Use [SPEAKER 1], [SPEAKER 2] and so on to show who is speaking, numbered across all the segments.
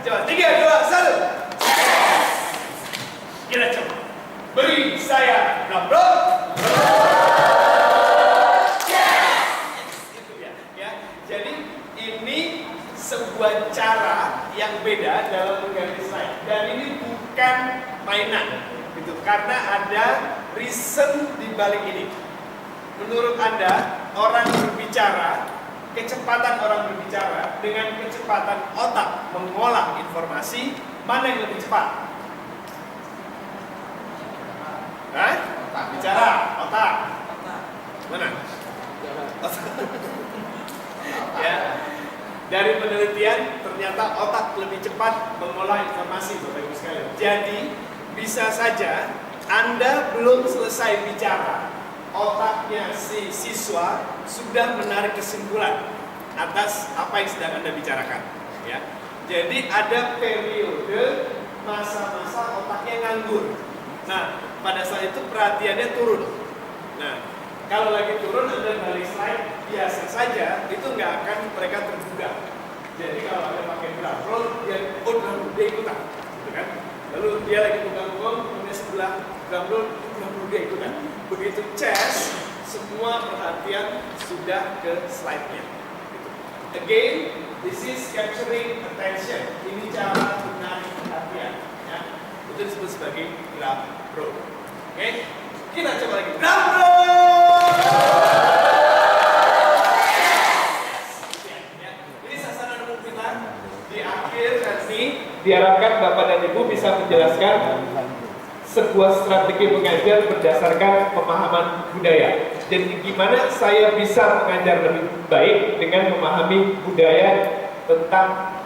[SPEAKER 1] Coba 3, 2, 1. Kita coba. Beri saya drum roll. Itu ya. Jadi ini sebuah cara yang beda dalam mengganti slide. Dan ini bukan mainan, gitu. Karena ada reason di balik ini. Menurut Anda, orang berbicara, kecepatan orang berbicara dengan kecepatan otak mengolah informasi, mana yang lebih cepat? Hah? Bicara, otak. Mana? Ya. Dari penelitian ternyata otak lebih cepat mengolah informasi, Bapak Ibu sekalian. Jadi bisa saja Anda belum selesai bicara, otaknya si siswa sudah menarik kesimpulan atas apa yang sedang Anda bicarakan, ya. Jadi ada periode masa-masa otaknya nganggur. Nah, pada saat itu perhatiannya turun. Nah, kalau lagi turun Anda balik slide, biasa saja itu nggak akan mereka terbuka. Jadi kalau Anda pakai drum roll, dia ikutan, gitu kan? Lalu dia lagi pegang-pegang, kemudian sebelah drum roll dia ikutan. Begitu chess, semua perhatian sudah ke slide-nya. Gitu. Again, this is capturing attention. Ini cara menarik perhatian. Ya. Itu disebut sebagai drum roll. Oke, kita coba lagi. Drum roll. Ini sasaran umum kita. Di akhir nanti diharapkan Bapak dan Ibu bisa menjelaskan sebuah strategi mengajar berdasarkan pemahaman budaya. Dan gimana saya bisa mengajar lebih baik dengan memahami budaya tentang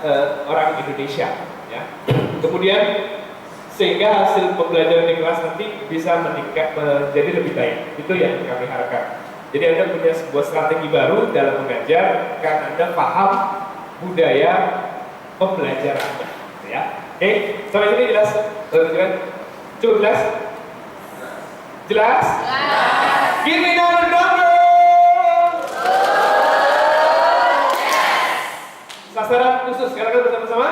[SPEAKER 1] orang Indonesia, ya. Kemudian sehingga hasil pembelajaran di kelas nanti bisa meningkat menjadi lebih baik. Itu yang kami harapkan. Jadi Anda punya sebuah strategi baru dalam mengajar karena Anda paham budaya pembelajaran Anda, ya. Oke, sampai sini jelas? Cukup jelas? Jelas? Give me another drum roll. Sasaran khusus, katakan bersama-sama.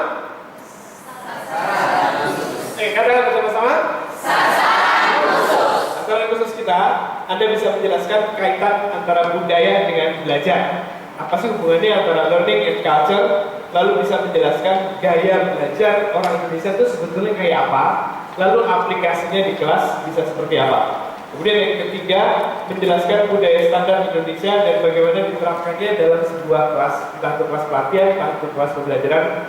[SPEAKER 1] Katakan bersama-sama. Sasaran khusus kita, Anda bisa menjelaskan kaitan antara budaya dengan belajar. Apa sih hubungannya antara learning and culture? Lalu bisa menjelaskan gaya belajar orang Indonesia itu sebetulnya kayak apa? Lalu aplikasinya di kelas bisa seperti apa? Kemudian yang ketiga, menjelaskan budaya standar Indonesia dan bagaimana diterapkannya dalam sebuah kelas, entah itu kelas pelatihan, entah itu kelas pembelajaran,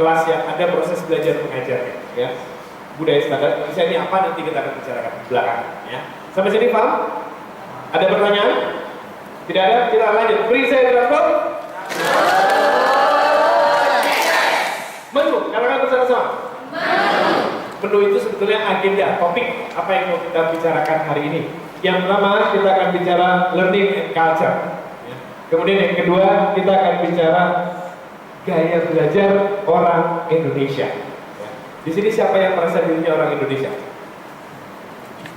[SPEAKER 1] kelas yang ada proses belajar mengajarnya, ya. Budaya standar Indonesia ini apa nanti kita akan bicarakan di belakang, ya. Sampai sini paham? Ada pertanyaan? Tidak ada? Kita lanjut. Beri saya drum. Menu, katakan bersama-sama. Menu itu sebetulnya agenda, topik apa yang mau kita bicarakan hari ini. Yang pertama kita akan bicara learning and culture. Kemudian yang kedua kita akan bicara gaya belajar orang Indonesia. Di sini siapa yang merasa dirinya orang Indonesia?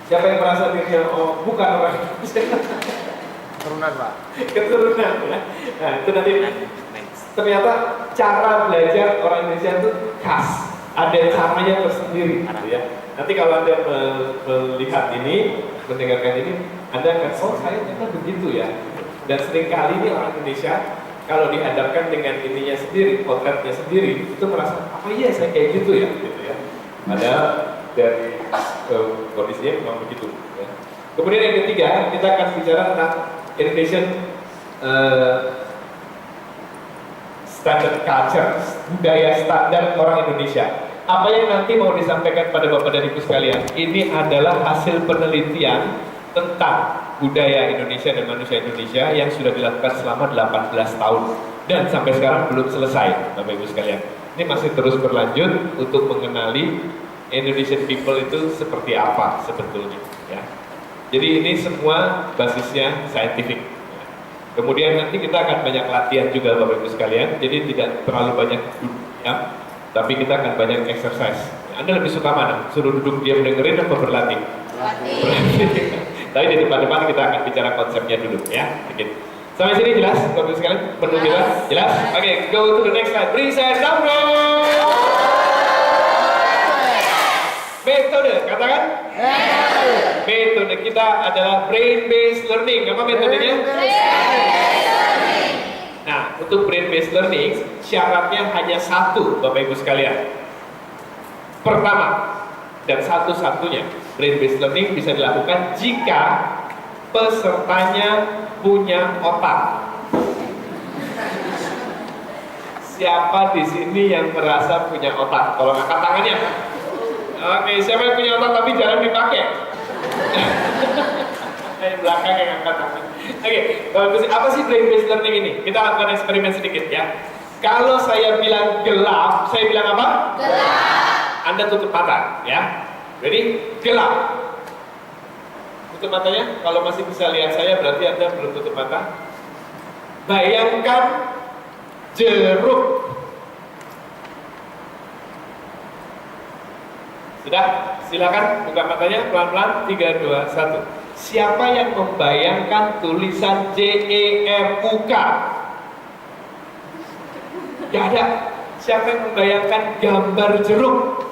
[SPEAKER 1] Siapa yang merasa dirinya bukan orang Indonesia?
[SPEAKER 2] Keturunan, Pak.
[SPEAKER 1] Keturunan, ya. Nah itu nanti ternyata cara belajar orang Indonesia itu khas. Ada caranya tersendiri, gitu ya. Nanti kalau Anda melihat ini, mendengarkan ini, Anda akan, oh saya ternyata begitu ya. Dan seringkali ini orang Indonesia, kalau dihadapkan dengan ininya sendiri, potretnya sendiri, itu merasa, apa iya saya kayak gitu ya, gitu ya. Padahal dari kondisinya memang begitu. Ya. Kemudian yang ketiga, kita akan bicara tentang Indonesian standard culture, budaya standar orang Indonesia. Apa yang nanti mau disampaikan pada Bapak dan Ibu sekalian, ini adalah hasil penelitian tentang budaya Indonesia dan manusia Indonesia yang sudah dilakukan selama 18 tahun dan sampai sekarang belum selesai, Bapak Ibu sekalian. Ini masih terus berlanjut untuk mengenali Indonesian people itu seperti apa sebetulnya, ya. Jadi ini semua basisnya scientific. Kemudian nanti kita akan banyak latihan juga Bapak Ibu sekalian. Jadi tidak terlalu banyak duduk, tapi kita akan banyak exercise. Anda lebih suka mana? Suruh duduk diam dengerin atau berlatih? Berlatih. Tapi di depan-depan kita akan bicara konsepnya dulu, ya. Sedikit. Sampai sini jelas Bapak Ibu sekalian? Perlu jelas? Jelas? Oke, go to the next slide. Beri saya drum roll.
[SPEAKER 3] tangan? Metode kita adalah brain based learning. Apa metodenya? Nah, untuk brain based learning syaratnya hanya satu, Bapak Ibu sekalian. Pertama dan satu-satunya, brain based learning bisa dilakukan jika pesertanya punya otak. Siapa di sini yang merasa punya otak? Kalau angkat tangannya. Oke, siapa yang punya otak tapi jarang dipakai? Dari belakang yang angkat tangan. Oke, apa sih brain based learning ini? Kita lakukan eksperimen sedikit ya. Kalau saya bilang gelap, saya bilang apa? Gelap. Anda tutup mata, ya. Jadi gelap. Tutup matanya. Kalau masih bisa lihat saya, berarti Anda belum tutup mata. Bayangkan jeruk. Sudah? Silakan buka matanya pelan-pelan. 3, 2, 1. Siapa yang membayangkan tulisan JERUK? Gak ada. Siapa yang membayangkan gambar jeruk?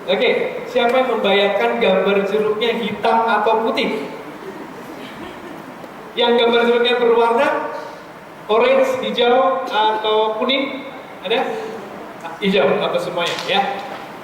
[SPEAKER 3] Oke, siapa yang membayangkan gambar jeruknya hitam atau putih? Yang gambar jeruknya berwarna orange, hijau, atau kuning? Ada? Hijau atau semuanya ya.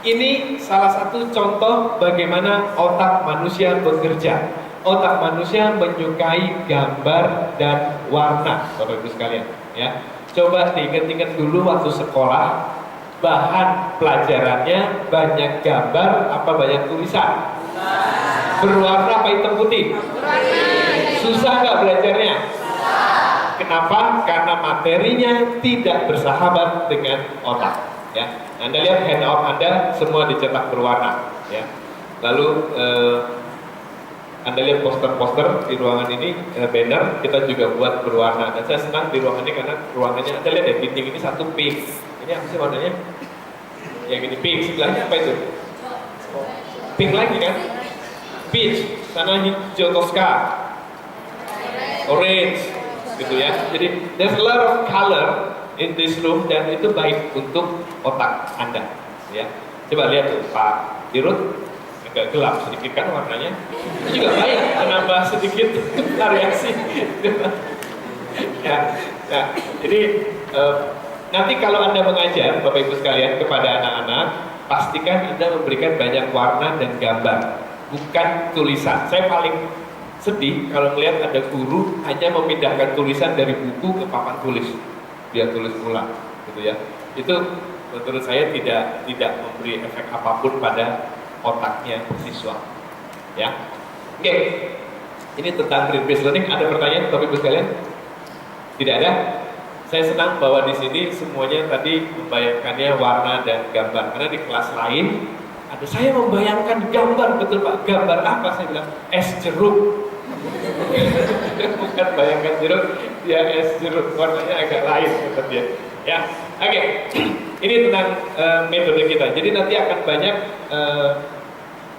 [SPEAKER 3] Ini salah satu contoh bagaimana otak manusia bekerja. Otak manusia menyukai gambar dan warna, Bapak Ibu sekalian ya. Coba diingat-ingat dulu waktu sekolah, bahan pelajarannya banyak gambar apa banyak tulisan? Berwarna apa hitam putih? Susah nggak belajarnya? Kenapa? Karena materinya tidak bersahabat dengan otak. Ya, Anda lihat handout Anda semua dicetak berwarna. Ya, lalu Anda lihat poster-poster di ruangan ini, banner kita juga buat berwarna. Dan saya senang di ruangan ini karena ruangannya Anda lihat ya, dinding ini satu pink. Ini apa sih warnanya? Yang ini pink, sebelahnya apa itu? Pink lagi kan? Peach, sana hijau toska, orange, gitu ya. Jadi there's a lot of color in this room dan itu baik untuk otak Anda. Ya, coba lihat tuh Pak Dirut, agak gelap sedikit kan warnanya. Itu juga baik, menambah sedikit variasi. Ya, nah, jadi nanti kalau Anda mengajar, Bapak Ibu sekalian, kepada anak-anak, pastikan Anda memberikan banyak warna dan gambar, bukan tulisan. Saya paling sedih kalau melihat ada guru hanya memindahkan tulisan dari buku ke papan tulis. Dia tulis ulang, gitu ya. Itu menurut saya tidak memberi efek apapun pada otaknya siswa. Ya, oke. Ini tentang brain based learning. Ada pertanyaan, Bapak Ibu sekalian? Tidak ada? Saya senang bahwa di sini semuanya tadi membayangkannya warna dan gambar. Karena di kelas lain ada saya membayangkan gambar, betul Pak. Gambar apa? Saya bilang es jeruk. Bukan bayangkan jeruk, dia es jeruk, warnanya agak lain menurut dia. Ya, oke. Ini tentang metode kita. Jadi nanti akan banyak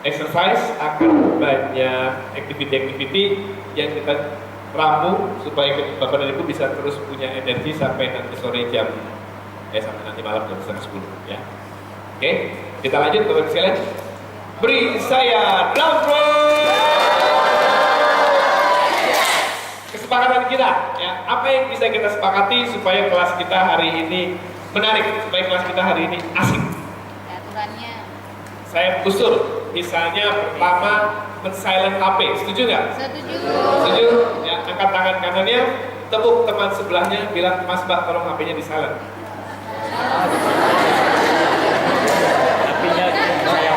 [SPEAKER 3] exercise, akan banyak activity-activity yang kita ramu supaya Bapak dan Ibu bisa terus punya energi sampai nanti sore sampai nanti malam jam 9:30 ya. Oke, kita lanjut Bapak sekalian. Beri saya drum roll. Kesepakatan kita, ya, apa yang bisa kita sepakati supaya kelas kita hari ini menarik, supaya kelas kita hari ini asik.
[SPEAKER 4] Aturannya.
[SPEAKER 3] Saya usul, misalnya pertama men-silent HP, setuju nggak?
[SPEAKER 4] Setuju.
[SPEAKER 3] Setuju? Ya, angkat tangan kanannya, tepuk teman sebelahnya, bilang Mas Mbak tolong HP-nya di-silent.
[SPEAKER 2] HP-nya saya.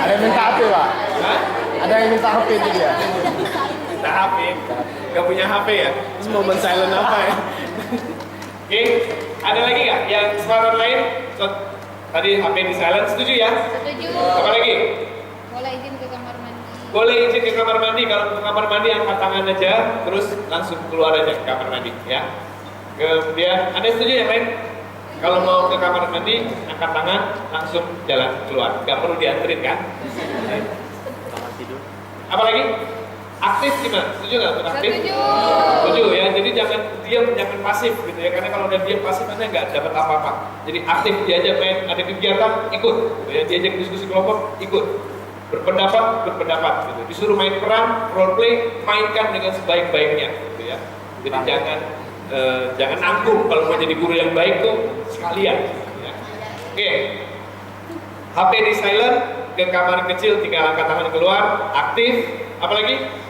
[SPEAKER 2] Ada yang minta HP Pak?
[SPEAKER 3] Hah?
[SPEAKER 2] Ada yang minta HP itu dia.
[SPEAKER 1] Minta HP, nggak punya HP ya? Terus mau men-silent apa ya?
[SPEAKER 3] Oke, ada lagi nggak yang kesempatan lain? Tadi HP di-silent, setuju ya?
[SPEAKER 4] Setuju.
[SPEAKER 3] Apa lagi?
[SPEAKER 4] Boleh izin ke kamar mandi.
[SPEAKER 3] Boleh izin ke kamar mandi, kalau ke kamar mandi angkat tangan aja, terus langsung keluar aja ke kamar mandi ya. Kemudian, Anda setuju yang lain? Kalau mau ke kamar mandi, angkat tangan, langsung jalan keluar. Gak perlu dianterin kan?
[SPEAKER 2] Kamar tidur.
[SPEAKER 3] Apa lagi? Aktif gimana? Setuju nggak untuk aktif?
[SPEAKER 4] Setuju.
[SPEAKER 3] Setuju ya, jadi jangan jangan pasif gitu ya, karena kalau udah diam pasif Anda nggak dapat apa-apa. Jadi aktif, diajak main, ada kegiatan ikut, gitu ya, diajak diskusi kelompok ikut, berpendapat gitu. Disuruh main peran, role play, mainkan dengan sebaik-baiknya gitu ya. Jadi jangan nanggung, kalau mau jadi guru yang baik tuh sekalian gitu ya. Oke. HP di silent, ke kamar kecil tinggal angkat tangan keluar, aktif, apalagi?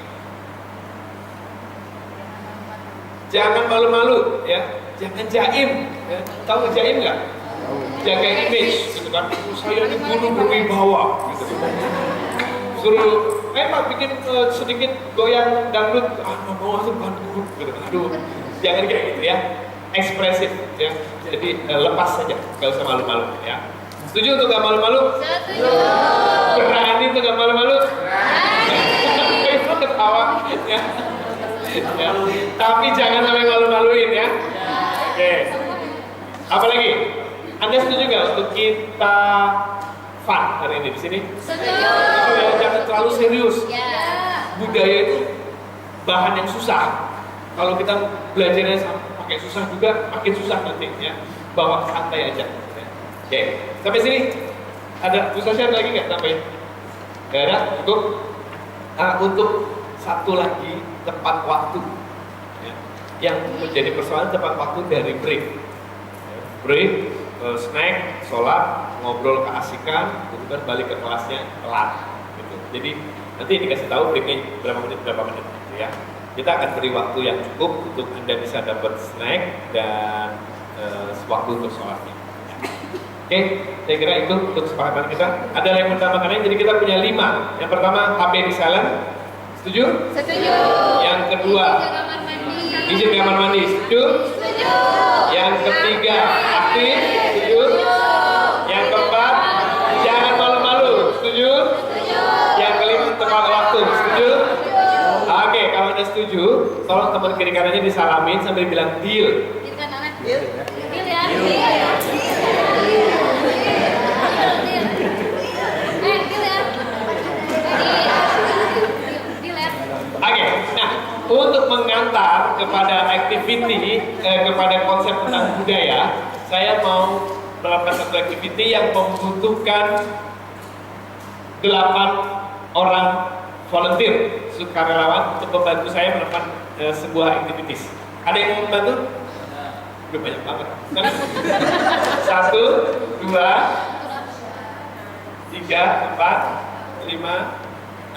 [SPEAKER 3] Jangan malu-malu ya, jangan jaim ya. Tahu jaim nggak? Jaga image gitu kan, saya ini guru berwibawa gitu. Suruh, Pak bikin sedikit goyang dangdut, nggak mau tuh bukan guru gitu. Aduh, jangan kayak gitu ya, ekspresif ya. Jadi lepas saja, nggak usah malu-malu ya. Setuju untuk nggak malu-malu?
[SPEAKER 4] Setuju.
[SPEAKER 3] Berani untuk nggak malu-malu? Berani. Itu ketawa ya. Ya. Tapi jangan sampai malu-maluin ya. Oke. Apalagi? Anda setuju nggak untuk kita fun hari ini di sini?
[SPEAKER 4] Setuju.
[SPEAKER 3] Ya, jangan terlalu serius.
[SPEAKER 4] Ya.
[SPEAKER 3] Budaya itu bahan yang susah. Kalau kita belajarnya pakai susah juga, makin susah nanti ya. Bawa santai aja. Ya. Oke. Sampai sini. Ada Ustazah lagi nggak tambahin? Nggak ada? Cukup. Untuk satu lagi, tepat waktu ya, yang menjadi persoalan tepat waktu dari break ya, break, snack, sholat, ngobrol keasikan, kemudian balik ke kelasnya telat gitu. Jadi nanti dikasih tahu breaknya berapa menit gitu ya. Kita akan beri waktu yang cukup untuk Anda bisa dapat snack dan waktu untuk sholatnya. Oke, saya kira itu untuk kesepakatan kita. Ada yang menambahkannya, jadi kita punya 5. Yang pertama, HP di silent. Setuju?
[SPEAKER 4] Setuju.
[SPEAKER 3] Yang kedua, izin kamar mandi. Setuju?
[SPEAKER 4] Setuju.
[SPEAKER 3] Yang ketiga, aktif. Setuju? Yang keempat, jangan malu-malu. Setuju?
[SPEAKER 4] Setuju.
[SPEAKER 3] Yang kelima, tepat waktu. Setuju? Oke, kalau Anda setuju, tolong teman kiri kanannya disalamin sambil bilang deal.
[SPEAKER 4] Deal kan anak? Deal. Deal ya. Deal. Deal. Deal ya.
[SPEAKER 3] Oke, nah untuk mengantar kepada activity, kepada konsep tentang budaya, saya mau melakukan satu activity yang membutuhkan 8 orang volunteer, sukarelawan untuk membantu saya melakukan sebuah activities. Ada yang mau membantu? Udah banyak banget. 1, 2, 3, 4, 5,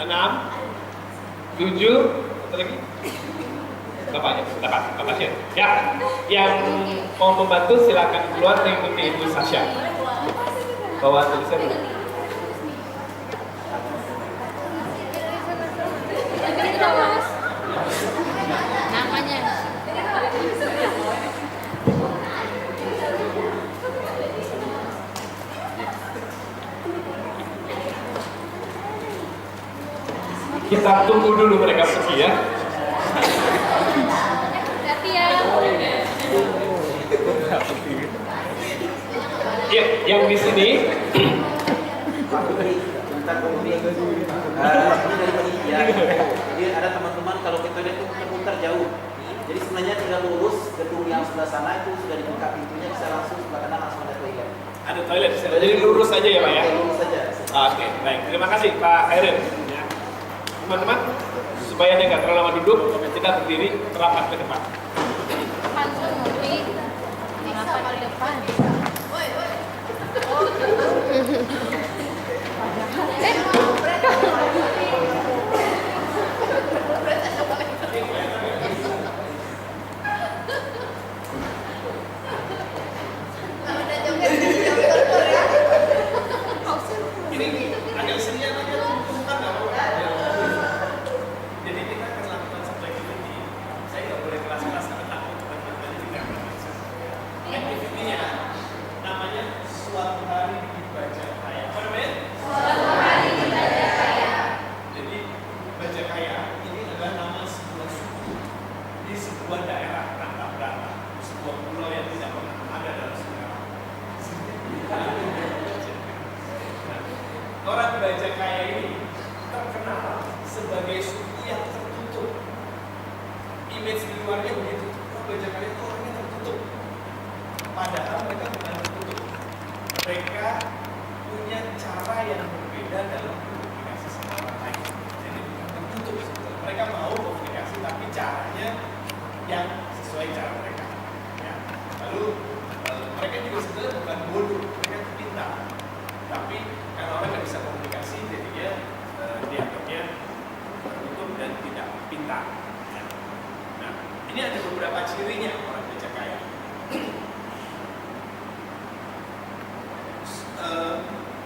[SPEAKER 3] 6, 7, apa lagi? Bapaknya, Bapak Syed. Ya, yang mau membantu silakan keluar mengikuti Ibu Sasha. Bawa tulisan dulu.
[SPEAKER 4] Namanya.
[SPEAKER 3] Kita tunggu dulu mereka pergi ya.
[SPEAKER 4] Hati ya.
[SPEAKER 3] Ya, yang di sini
[SPEAKER 5] tentang kemudian ini dari panitia. Jadi ada teman-teman kalau ke toilet itu muter jauh. Jadi sebenarnya tinggal lurus gedung yang sebelah sana itu sudah dibuka pintunya, bisa langsung sebelah kanan langsung ada toilet.
[SPEAKER 3] ada toilet di sana. Jadi lurus aja ya Pak ya.
[SPEAKER 5] Lurus saja.
[SPEAKER 3] Oke, baik. Terima kasih Pak Airin. Ya. Teman-teman, supaya dia nggak terlalu lama duduk, kita berdiri terapat ke depan.
[SPEAKER 4] Depan tuh ngopi. Mengapa di depan?
[SPEAKER 1] Ini agak serian aja, bukan nggak apa-apa. Jadi kita akan lakukan satu activity. Saya nggak boleh kelas-kelas karena takut teman-teman juga. Activity-nya namanya suatu hari dibaca ayat. Bajak Kaya itu orangnya tertutup. Padahal mereka bukan tertutup. Mereka punya cara yang berbeda dalam komunikasi sama orang lain. Jadi bukan tertutup sebetulnya. Mereka mau komunikasi tapi caranya yang sesuai cara mereka. Ya. Lalu mereka juga sebetulnya bukan bodoh, mereka pintar. Tapi karena orang nggak bisa komunikasi, jadinya dianggapnya tertutup dan tidak pintar. Ya. Nah, ini ada beberapa cirinya orang Bajak Kaya.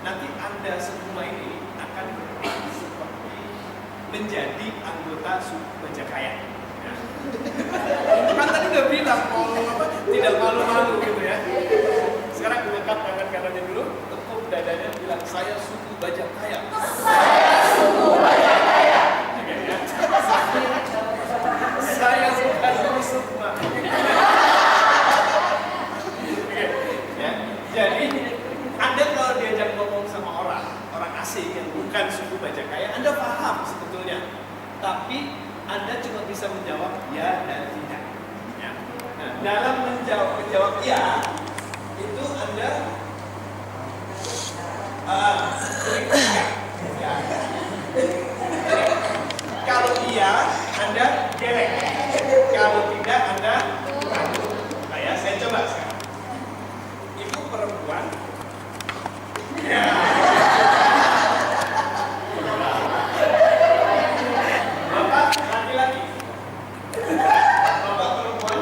[SPEAKER 1] Nanti Anda semua ini akan berperan seperti menjadi anggota suku Bajak Kaya. Ya. Kan tadi udah bilang tidak malu-malu gitu ya. Sekarang angkat tangan kanannya dulu, tekuk dadanya, bilang saya suku Bajak Kaya. Saya suku Bajak Kaya. Oke, ya. Saya bukan suku Sukma. Oke, ya. Jadi Anda kalau diajak ngomong sama orang asing yang bukan suku Bajak Kaya, Anda paham sebetulnya. Tapi Anda cuma bisa menjawab ya dan tidak. Ya. Nah, dalam menjawab ya, itu Anda ya. Kalau iya, Anda geleng. Kalau tidak, Anda ragu. Nah ya, saya coba sekarang. Ibu perempuan. Ya. Bapak laki-laki. Bapak perempuan.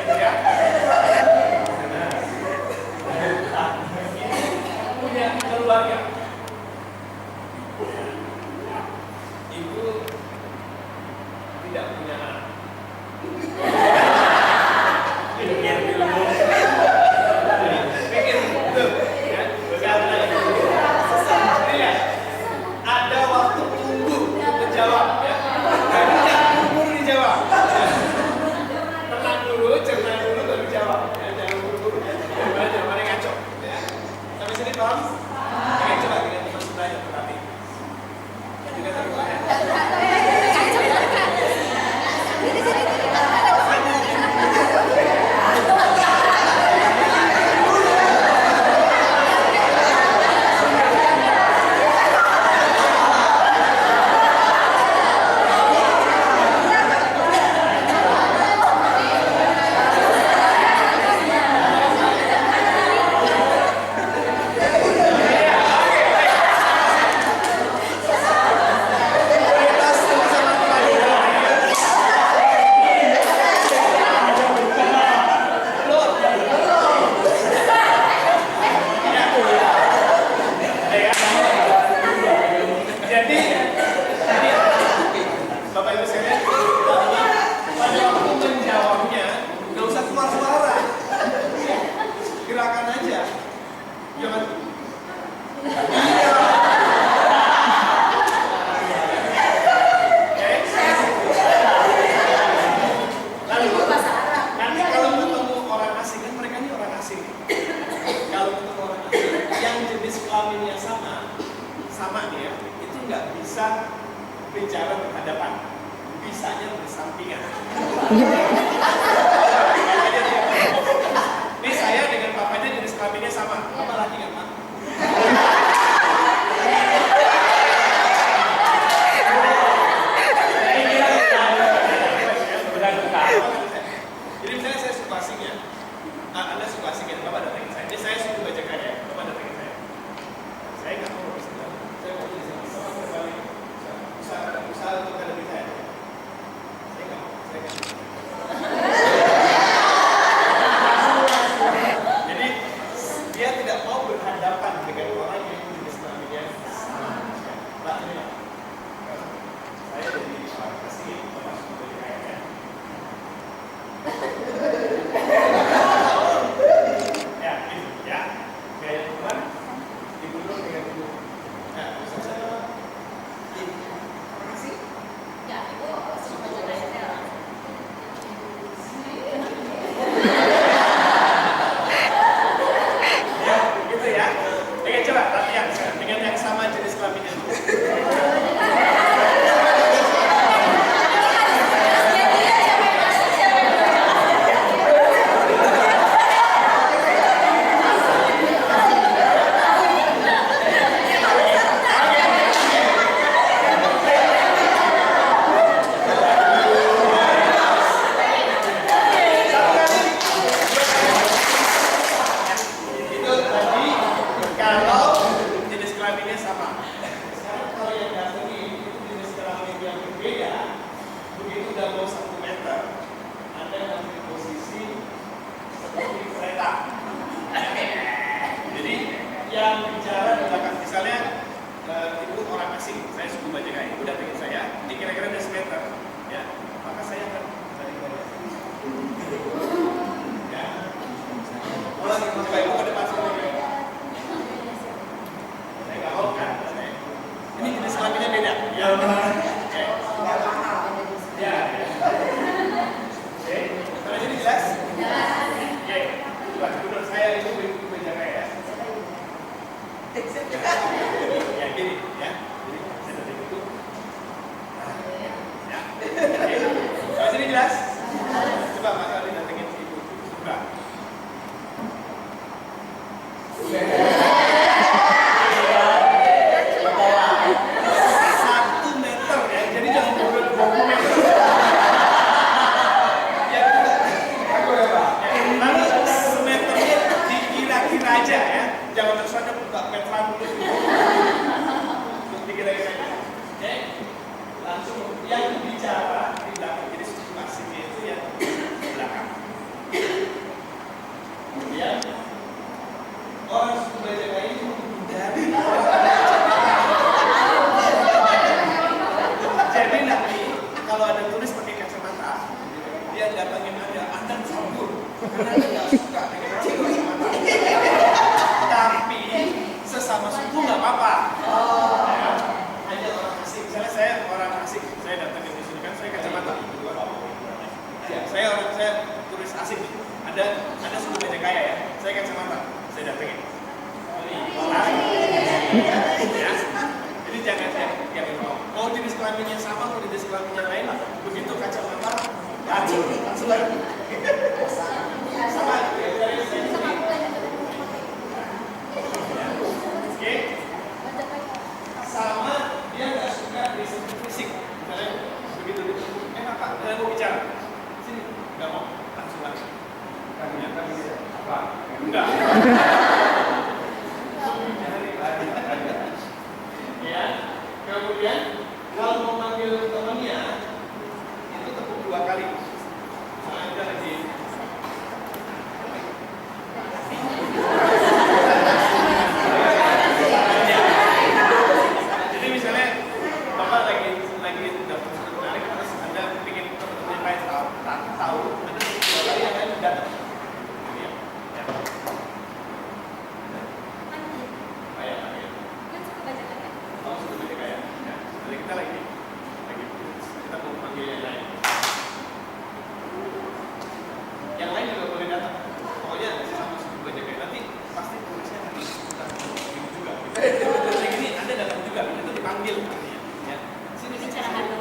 [SPEAKER 1] Ya. Punya keluarga. Ibu tidak punya anak. Ada waktu tunggu untuk menjawab ya. Jadi jangan buru-buru dijawab. Tenang dulu, cerna dulu baru jawab. Ya, jangan buru-buru. Jangan mana ngaco. Ya. Sampai sini paham? Oke, coba dengan teman sebelahnya berarti. Juga terus ya. Bicara berhadapan, bisanya bersampingan. Ini saya dengan papanya jenis kelaminnya sama, apa lagi kan Pak? Jadi misalnya saya suka asingnya, Anda suka asingnya, Bapak datangin saya. Ini saya suku Bajak Kaya, Bapak datangin saya. Saya nggak mau berbicara, saya mau di sini, Bapak berbalik. Usaha untuk lebih saya. Saya nggak mau, saya nggak mau. Jadi dia tidak mau berhadapan dengan orang yang jenis kelaminnya sama. Pak, ini Pak. Saya jadi orang asing, Bapak suku Bajak Kaya ya. Ya, ini ya. Gaya teman, ibu dulu dengan ibu. Nah, bisa saya
[SPEAKER 4] Ya, Ibu suku Bajak Kaya.
[SPEAKER 1] saya datangin Anda kabur karena Anda nggak suka dengan cewek mata. Tapi sesama suku nggak apa-apa. Ya, hanya orang asing. Misalnya saya orang asing, saya datangin di sini kan saya kacamata. Ya, saya turis asing. Ada suku Bajak Kaya ya. Saya kacamata. Saya datangin. Ya. Jadi jangan mau jenis kelaminnya sama, mau jenis kelaminnya lain, begitu kacamata langsung sama. Oke, sama dia nggak suka disentuh fisik, misalnya begitu. Kakak, kalian mau bicara? Sini, nggak mau, langsung lagi. Ternyata apa? Enggak. Ya, kemudian kalau mau manggil temannya itu tepuk 2 kali. Ada lagi. Jadi misalnya bapak lagi dapat sesuatu menarik, terus Anda ingin teman-teman lain tahu, Anda tepuk 2 kali yang lain datang. Ya. Kamu suka Bajak Kaya? Ya. Jadi kita lagi kita mau panggil yang lain. Yang lain juga boleh datang. Pokoknya sama suku Bajak Kaya. Nanti pasti tulisnya harus datang juga. Jadi ini Anda datang juga, itu dipanggil artinya. Ya. Sini
[SPEAKER 4] Bicara halo.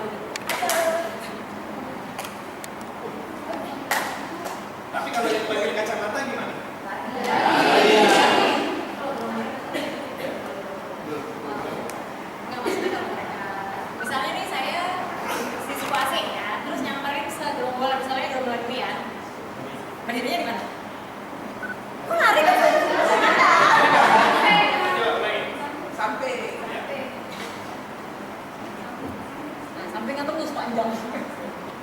[SPEAKER 1] Tapi kalau yang panggil kacamata gimana?
[SPEAKER 4] Nggak maksudnya kalau mereka, misalnya nih saya si suku asing ya, terus nyamperin segerombolan, misalnya gerombolan ini ya, berdirinya di mana? Kok lari kan?
[SPEAKER 1] Coba ulangin.
[SPEAKER 4] Sampai. Nah, sampai nggak tembus panjang.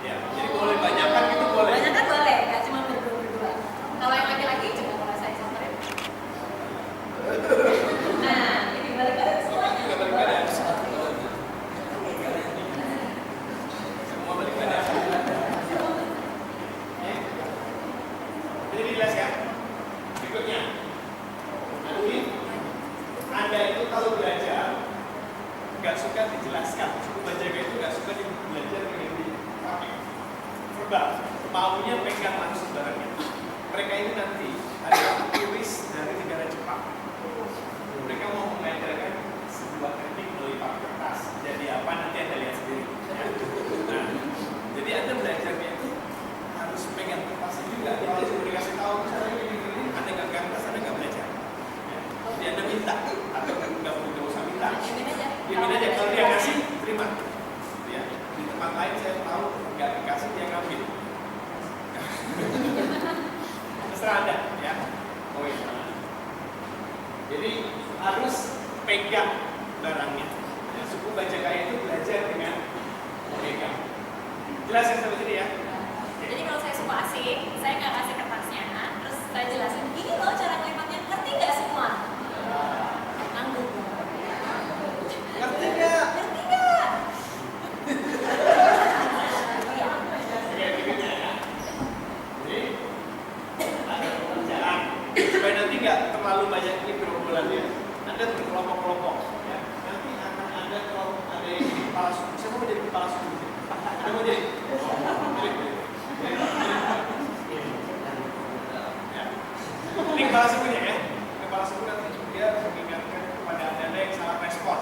[SPEAKER 1] Ya, jadi boleh banyakan gitu boleh.
[SPEAKER 4] Banyak kan boleh, nggak cuma berdua. Kalau yang laki-laki coba kalau saya samperin. Nah, ini balik lagi semuanya.
[SPEAKER 1] Juga balik badan. Semua balik badan. Jadi jelas ya. Berikutnya, nanti Anda itu kalau belajar nggak suka dijelaskan. Suku Bajak Kaya itu nggak suka belajar dengan tapi verbal, maunya pegang langsung barangnya. Mereka ini nanti adalah turis dari negara Jepang. Mereka mau mengajarkan sebuah teknik melipat kertas. Jadi apa nanti Anda lihat sendiri. Ya. Nah, jadi Anda belajarnya itu harus pegang kertasnya juga. Kalau sudah dikasih tahu, misalnya ini Anda nggak kertas, Anda nggak belajar. Ya. Jadi Anda minta atau nggak usah minta. Diamin aja. Kalau dia kasih, terima. Ya. Di tempat lain saya tahu nggak dikasih dia ngambil. Terserah Anda, ya. Oh iya. Jadi harus pegang barangnya. Ya, suku Bajak Kaya itu belajar dengan memegang. Jelas ya sampai sini ya?
[SPEAKER 4] Jadi kalau saya suku asing, saya nggak kasih kertasnya, terus saya jelasin, ini loh cara ngelipatnya, ngerti nggak semua? Nanggung.
[SPEAKER 1] Ngerti nggak?
[SPEAKER 4] Ngerti nggak? Iya.
[SPEAKER 1] Oke, berikutnya ya. Jadi ada pekerjaan supaya nanti nggak terlalu banyak ini gerombolannya. Anda berkelompok-kelompok. Ya. Nanti akan ada kelompok ada yang jadi kepala suku. Saya mau jadi kepala suku. Anda mau jadi? Ya. Ini kepala sukunya ya. Kepala suku nanti dia mengingatkan kepada Anda yang salah respon.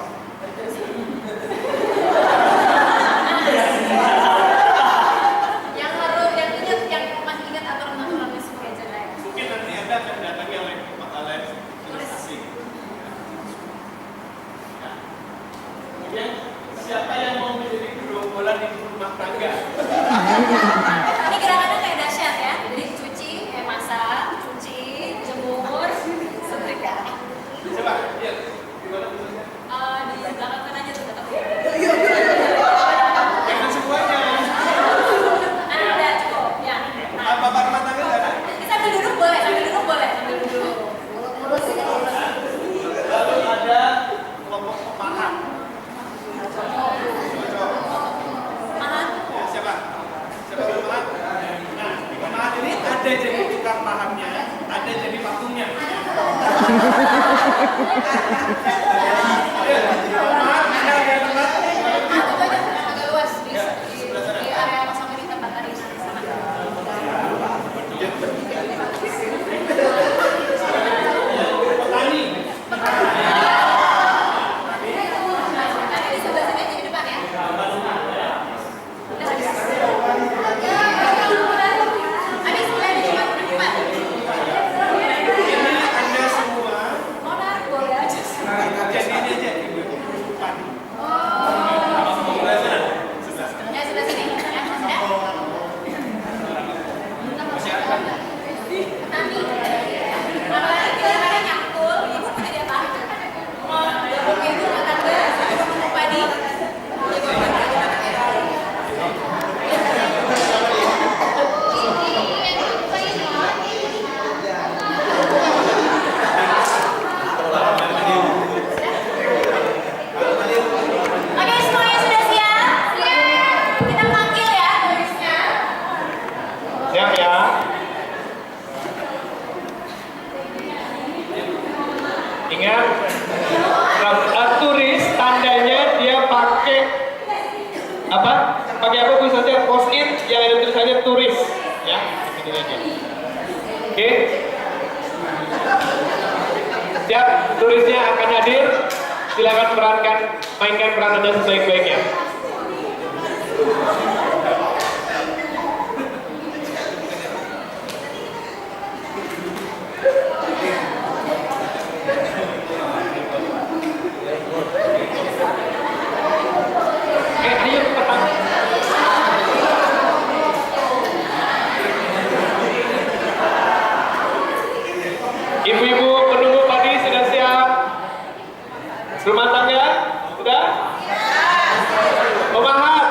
[SPEAKER 4] Yang harus yang ingat, yang masih ingat aturan-aturannya suku Bajak Kaya.
[SPEAKER 1] Mungkin nanti Anda akan datangi oleh turis asing. Anda jadi tukang pahamnya, Anda jadi patungnya. Maaf, Anda ada tempat.
[SPEAKER 4] Agak luas di area kosong di tempat tadi sana.
[SPEAKER 1] Petani.
[SPEAKER 4] Tadi di sebelah sini aja di depan ya. Habis kalian cuma di depan.
[SPEAKER 1] Ini Anda semua
[SPEAKER 4] Mau narik boleh aja.
[SPEAKER 1] jadi ini aja di depan.
[SPEAKER 4] Ya sebelah sini. Ya, Petani. Apalagi kadang-kadang nyangkul, ibu mau jadi apa? Mau gabung ibu rumah tangga, padi. Oke, semuanya sudah siap? Kita panggil ya tulisnya.
[SPEAKER 3] Siap ya. Ingat, turis tandanya dia pakai apa? Pakai apa tulisannya? Post-it yang ada tulisannya turis, ya. Ini aja. Oke. Siap, turisnya akan hadir. Silakan mainkan peran Anda sebaik-baiknya. Ayo cepat. Ibu-ibu penunggu padi sudah siap? Rumah tangga sudah? Pemahat.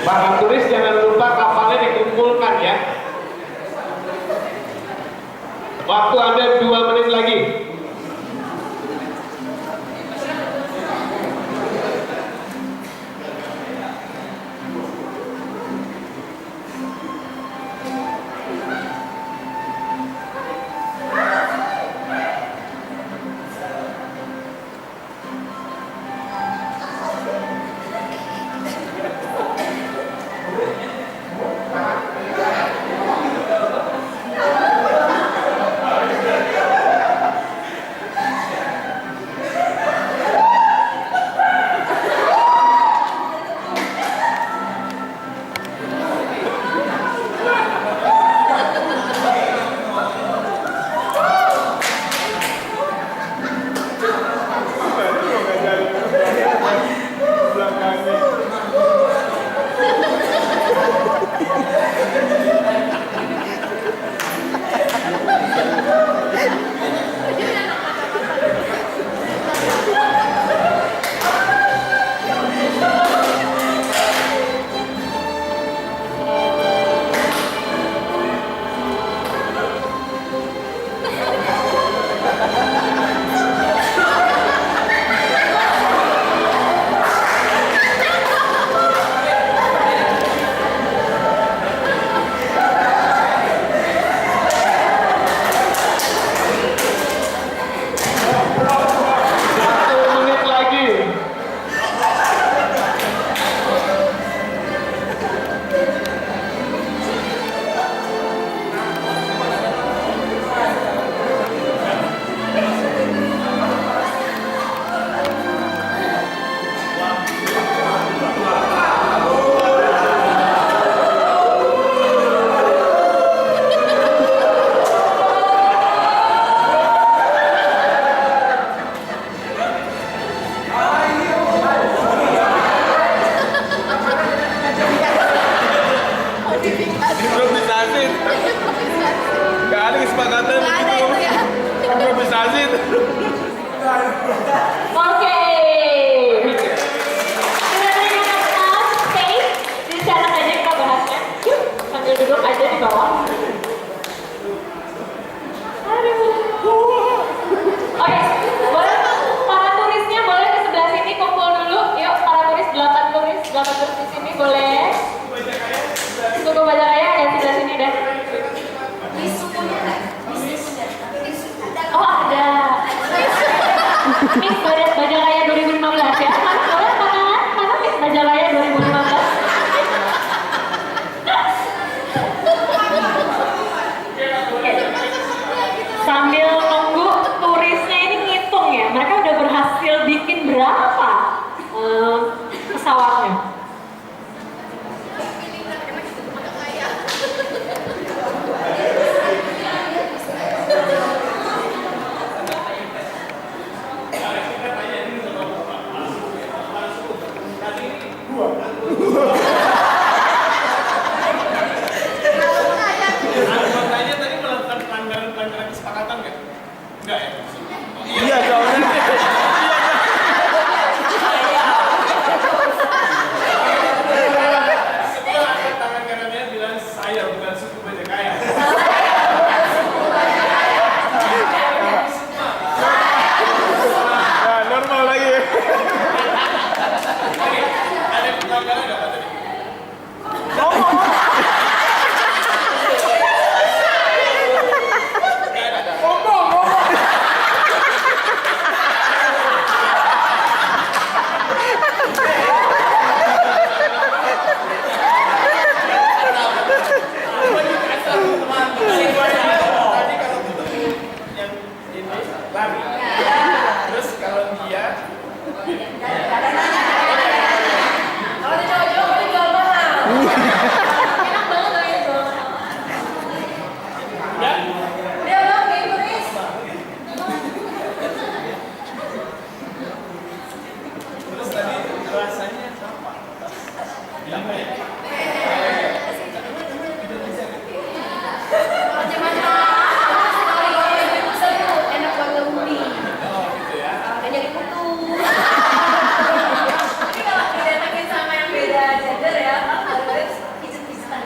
[SPEAKER 3] Para turis jangan lupa kapalnya dikumpulkan ya. Waktu Anda 2 menit lagi.
[SPEAKER 2] kesepakatan
[SPEAKER 4] Nggak ada
[SPEAKER 2] itu.
[SPEAKER 4] itu ya.
[SPEAKER 2] Improvisasi itu.
[SPEAKER 6] Oke. Sudah terima stay di sana aja kita bahasnya. Yuk, sambil duduk aja di bawah. Aduh. Oke, boleh para turisnya boleh ke sebelah sini kumpul dulu. Yuk, para turis 8 turis di sini boleh. Suku Bajak Raya ada sebelah sini deh.
[SPEAKER 4] Di sukunya nggak? Di sukunya.
[SPEAKER 6] Oh ada. Miss Bajak Raya 2015 ya. Boleh tangan? Mana Miss Bajak Raya 2015? Sambil nunggu turisnya ini ngitung ya, mereka udah berhasil bikin berapa pesawatnya?
[SPEAKER 1] Anggotanya tadi melakukan pelanggaran kesepakatan nggak? Enggak ya?
[SPEAKER 2] Iya, soalnya.
[SPEAKER 1] Setelah angkat tangan kanannya bilang saya bukan suku Bajak Raya.
[SPEAKER 2] Nah, normal lagi.
[SPEAKER 1] Oke, ada pelanggaran nggak Pak tadi? Tadi kalau yang ini lari. Terus kalau dia
[SPEAKER 4] Kalau di cowok-cowok boleh jual mahal.
[SPEAKER 6] Enak banget loh ya jual mahal.
[SPEAKER 4] Dia bilang kayak turis.
[SPEAKER 1] terus tadi rasanya apa? Apa ya?
[SPEAKER 4] Macam-macam. Enak buat ngemudi.
[SPEAKER 1] Oh gitu ya.
[SPEAKER 4] Nggak jadi kutu. Tapi kalau didatengin sama yang beda gender ya, harus pijet-pijetan.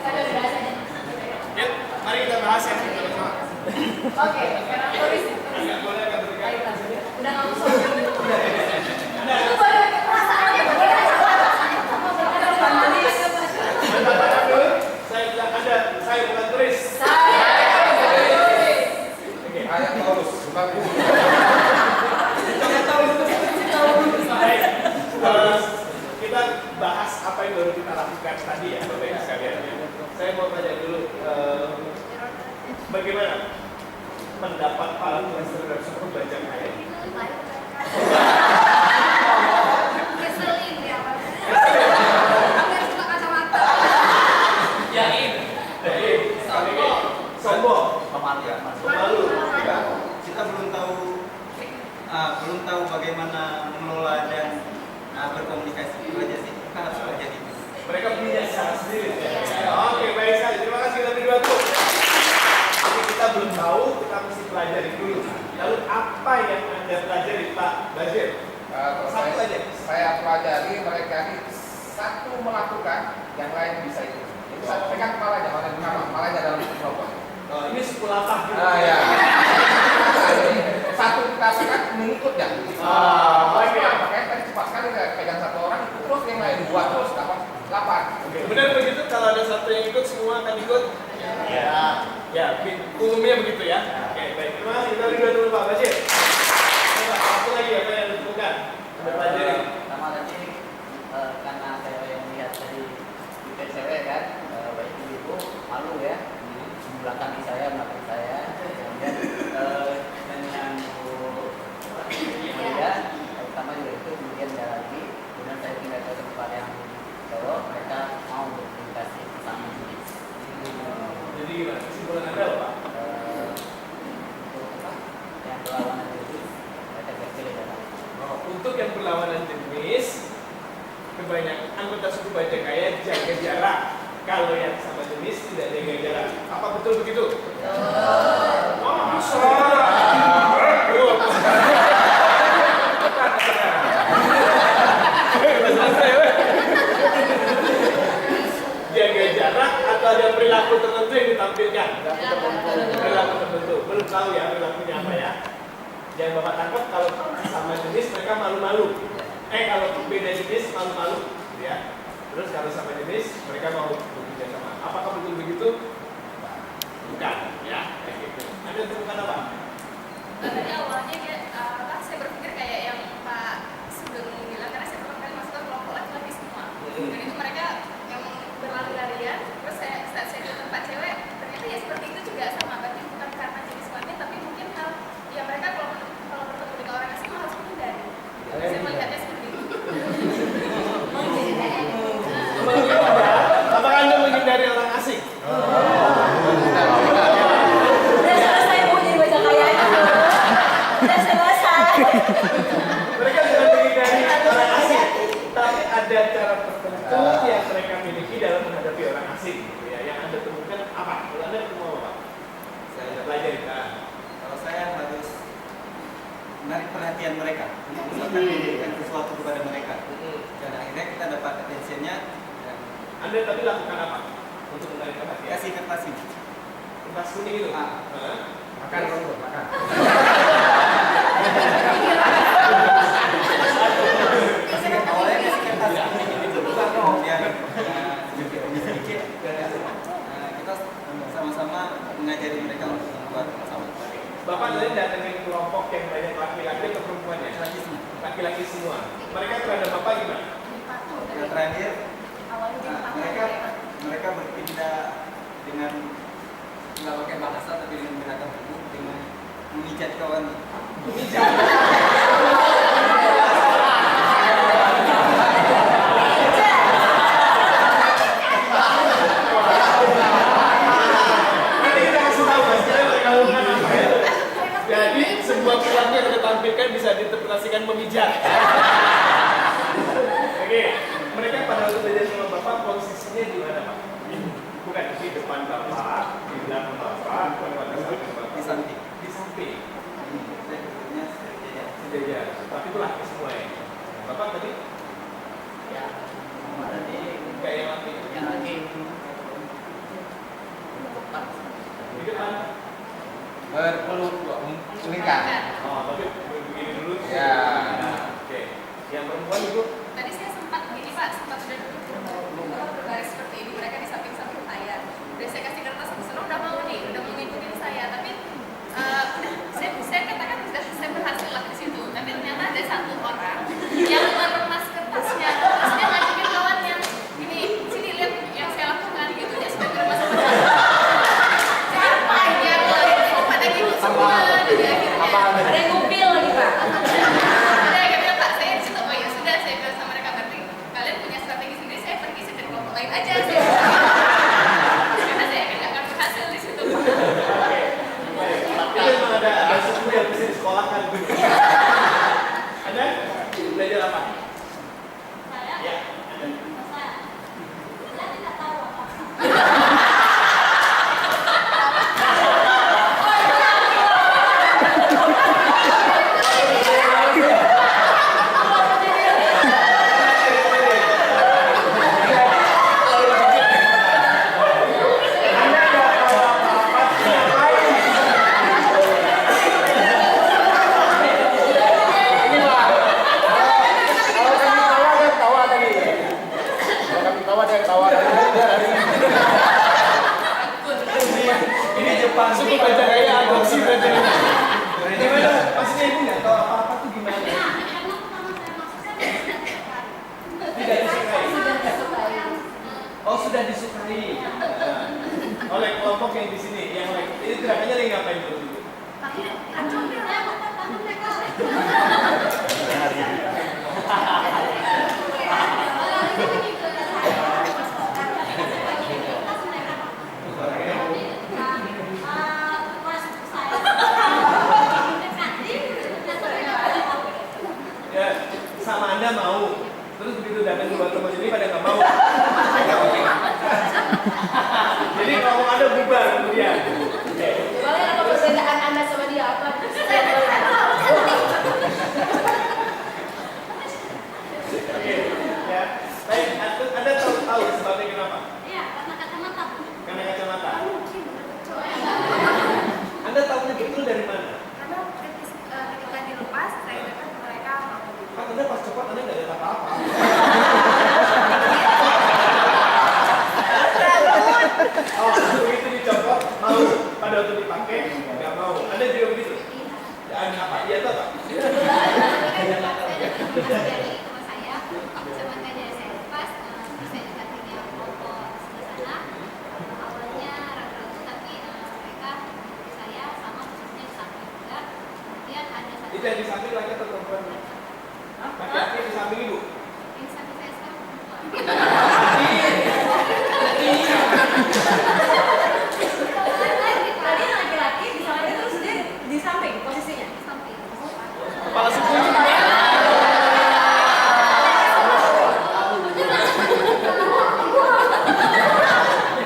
[SPEAKER 4] Ada berasanya.
[SPEAKER 1] Yuk, mari kita bahas yang sama-sama.
[SPEAKER 4] Oke, sekarang turis.
[SPEAKER 1] Nggak boleh agak bergerak.
[SPEAKER 4] Baiklah. Udah nggak usah. Itu baru perasaannya bagaimana? Sama berkata
[SPEAKER 1] Bentar dulu, saya bilang ada, saya bukan turis.
[SPEAKER 2] Ayat Taurus, bagus.
[SPEAKER 1] Baik, kita bahas apa yang baru kita lakukan tadi ya, Bapak Ibu sekalian. Saya mau tanya dulu, bagaimana pendapat para turis terhadap suku Bajak Raya?
[SPEAKER 4] Keselin ya, Pak. Hampir suka kacamata.
[SPEAKER 1] Sombong,
[SPEAKER 5] Pemalu. Kita belum tahu bagaimana mengelola dan berkomunikasi itu aja sih. Kita harus belajar itu.
[SPEAKER 1] mereka punya cara sendiri. Oke, baik sekali. Terima kasih kita beri bantu. Jadi kita belum tahu, kita mesti pelajari dulu. Lalu apa yang Anda pelajari, Pak Bajir?
[SPEAKER 2] Kalau
[SPEAKER 1] Satu aja.
[SPEAKER 2] saya pelajari mereka ini satu melakukan, yang lain bisa ikut. Itu satu pegang kepalanya, kepalanya dalam mikrofon.
[SPEAKER 1] Oh, ini suku latah gitu.
[SPEAKER 2] Ah ya. Satu kita pegang mengikut ya.
[SPEAKER 1] Oke.
[SPEAKER 2] Makanya tadi cepat sekali saya pegang satu orang, terus yang lain buat terus dapat 8.
[SPEAKER 1] Oke, benar begitu kalau ada satu yang ikut semua akan ikut? Ya, umumnya begitu ya. Oke, baik. Terima kasih. Kita beri dulu Pak Bajir. Coba, satu lagi apa yang ditemukan? Anda pelajari.
[SPEAKER 5] Pertama tadi karena saya yang lihat dari cewek kan, baik ibu malu ya, belakang saya, kemudian menyambut pertama juga itu, kemudian ada lagi, kemudian saya pindah ke tempat yang cowok, mereka mau berkomunikasi sama jenis.
[SPEAKER 1] Jadi gimana? Kesimpulan Anda apa, Pak?
[SPEAKER 5] Untuk apa? Yang berlawanan jenis, mereka kecil ya Pak.
[SPEAKER 1] Untuk yang berlawanan jenis, kebanyakan anggota suku Bajagaya jaga jarak. Kalau yang sama jenis tidak jaga jarak. Apa betul begitu? Oh, masa? Jaga jarak atau ada perilaku tertentu yang ditampilkan? Perilaku tertentu. Belum tahu ya perilakunya apa ya. Jangan Bapak tangkap kalau sama jenis mereka malu-malu. Kalau beda jenis malu-malu, ya. Terus kalau sama jenis mereka mau bekerja sama. Apakah betul begitu? Bukan, ya. Kayak gitu. Anda temukan apa?
[SPEAKER 4] Tadi awalnya saya berpikir kayak yang Pak Sugeng bilang, karena saya pertama kali masuk ke kelompok laki-laki semua. Dan itu mereka yang berlari-larian. Terus saat saya di tempat cewek, ternyata ya seperti itu juga sama. Berarti bukan karena jenis kelamin, tapi mungkin hal ya mereka kalau bertemu dengan orang asing harus menghindari. Saya melihatnya seperti itu.
[SPEAKER 1] Apakah Anda menghindari orang asing?
[SPEAKER 6] Udah selesai Bu jadi Bajagaya itu. Udah selesai.
[SPEAKER 1] Mereka bukan menghindari orang asing, tapi ada cara tertentu yang mereka miliki dalam menghadapi orang asing. Gitu ya. Yang Anda temukan apa? Kalau Anda ketemu apa? Saya pelajari.
[SPEAKER 7] Kalau saya harus menarik perhatian mereka untuk memberikan sesuatu kepada mereka, dan akhirnya kita dapat attention-nya dan
[SPEAKER 1] Anda tadi lakukan apa untuk menarik perhatian?
[SPEAKER 7] kasih kertas ini.
[SPEAKER 1] Kertas kuning itu.
[SPEAKER 2] Makan dulu, makan.
[SPEAKER 7] Awalnya kasih kertas kuning itu kemudian sedikit kita sama-sama mengajari mereka untuk membuat sama.
[SPEAKER 1] Bapak tadi datangin kelompok yang banyak laki-laki atau perempuan ya? Laki-laki semua. Mereka terhadap Bapak gimana?
[SPEAKER 7] Yang terakhir
[SPEAKER 4] Awalnya
[SPEAKER 7] mereka berpindah dengan nggak pakai bahasa tapi dengan menggunakan tubuh dengan memijat kawan.
[SPEAKER 1] Nanti kita kasih tahu Mas, kita mereka lakukan apa ya? Jadi sebuah perilaku yang kita tampilkan bisa diinterpretasikan memijat. Oke, mereka pada waktu belajar sama Bapak posisinya di mana Pak? Bukan di depan Bapak, di belakang Bapak, bukan pada samping Bapak.
[SPEAKER 7] Di samping.
[SPEAKER 1] Di samping.
[SPEAKER 7] Saya sebetulnya sejajar.
[SPEAKER 1] Sejajar. Tapi itu laki semua ya. Bapak tadi
[SPEAKER 7] Ya, tadi
[SPEAKER 1] kayak yang laki.
[SPEAKER 7] yang lagi
[SPEAKER 1] Di depan.
[SPEAKER 2] Berpeluk, melingkar.
[SPEAKER 1] Oh, tapi begini dulu.
[SPEAKER 2] Ya.
[SPEAKER 1] Oke. Yang perempuan itu
[SPEAKER 4] Tadi saya sempat begini Pak, sempat sudah duduk berbaris seperti ini, mereka di samping-samping saya. Udah saya kasih kertas kesana, udah mau nih, udah mau ngikutin saya. Tapi saya katakan saya berhasil lah di situ. Tapi ternyata ada satu orang yang meremas kertasnya, terus dia ngajakin kawannya, ini sini lihat yang saya lakukan gitu. Dia sudah meremas kertas. Siapa yang lain pada gitu semua. Jadi akhirnya
[SPEAKER 6] Ada yang ngupil lagi Pak.
[SPEAKER 4] ada akhirnya Pak saya di situ, oh ya sudah saya bilang sama mereka berarti kalian punya strategi sendiri, saya pergi cari kelompok lain aja sih. Karena saya akhirnya akan berhasil di situ.
[SPEAKER 1] tapi memang ada suku yang bisa disekolahkan. Ada belajar apa?
[SPEAKER 6] Saya,
[SPEAKER 1] Ya.
[SPEAKER 6] saya tidak tahu apa.
[SPEAKER 1] Ini Jepang. Suku Bajagaya adopsi Bajagaya. Gimana? Pastinya ibu nggak tahu apa-apa tuh gimana? Tidak disukai. Oh sudah disukai. Oleh kelompok yang di sini, yang lain. Ini gerakannya lagi ngapain dulu? Ya, sama Anda mau Terus begitu datang ke rumah sini pada nggak mau. Jadi kalau ada bubar kemudian. Oke.
[SPEAKER 4] Boleh apa perbedaan Anda sama dia apa?
[SPEAKER 1] Oke, ya. Baik, Anda tahu sebabnya kenapa?
[SPEAKER 4] Iya, karena kacamata.
[SPEAKER 1] Karena kacamata. Anda tahunya betul dari mana?
[SPEAKER 4] Karena ketika dilepas, saya lihat mereka
[SPEAKER 1] Kan Anda pas cepat Anda nggak lihat apa-apa. Oh, begitu dicopot, mau pada waktu dipakai, nggak mau. Anda juga begitu? Dan apa? Iya atau apa?
[SPEAKER 4] dari rumah saya, kacamatanya saya lepas, terus saya dekatinya foto sebelah sana. Awalnya ragu-ragu, tapi mereka saya sama posisinya di samping juga. Kemudian ada satu
[SPEAKER 1] Itu yang di samping laki atau perempuan? Laki-laki di samping ibu?
[SPEAKER 4] yang samping saya sekarang perempuan.
[SPEAKER 6] Tadi laki-laki di samping terus dia di samping posisinya.
[SPEAKER 4] Di samping.
[SPEAKER 1] Kepala suku.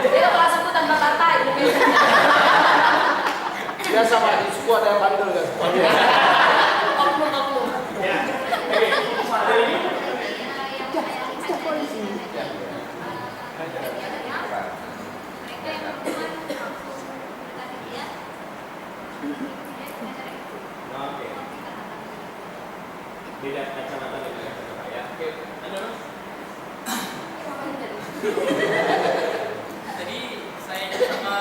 [SPEAKER 6] Dia kelas suku tanpa kata gitu.
[SPEAKER 2] Ya sama di suku ada yang bandel kan?
[SPEAKER 6] Oknum.
[SPEAKER 1] Ya. Oke. Ada lagi?
[SPEAKER 4] Yang saya lihat dari mereka yang perempuan langsung mendekati dia.
[SPEAKER 1] Oke. Beda kacamata dengan kacamata ya. Oke. Anda Mas?
[SPEAKER 8] Tadi saya sama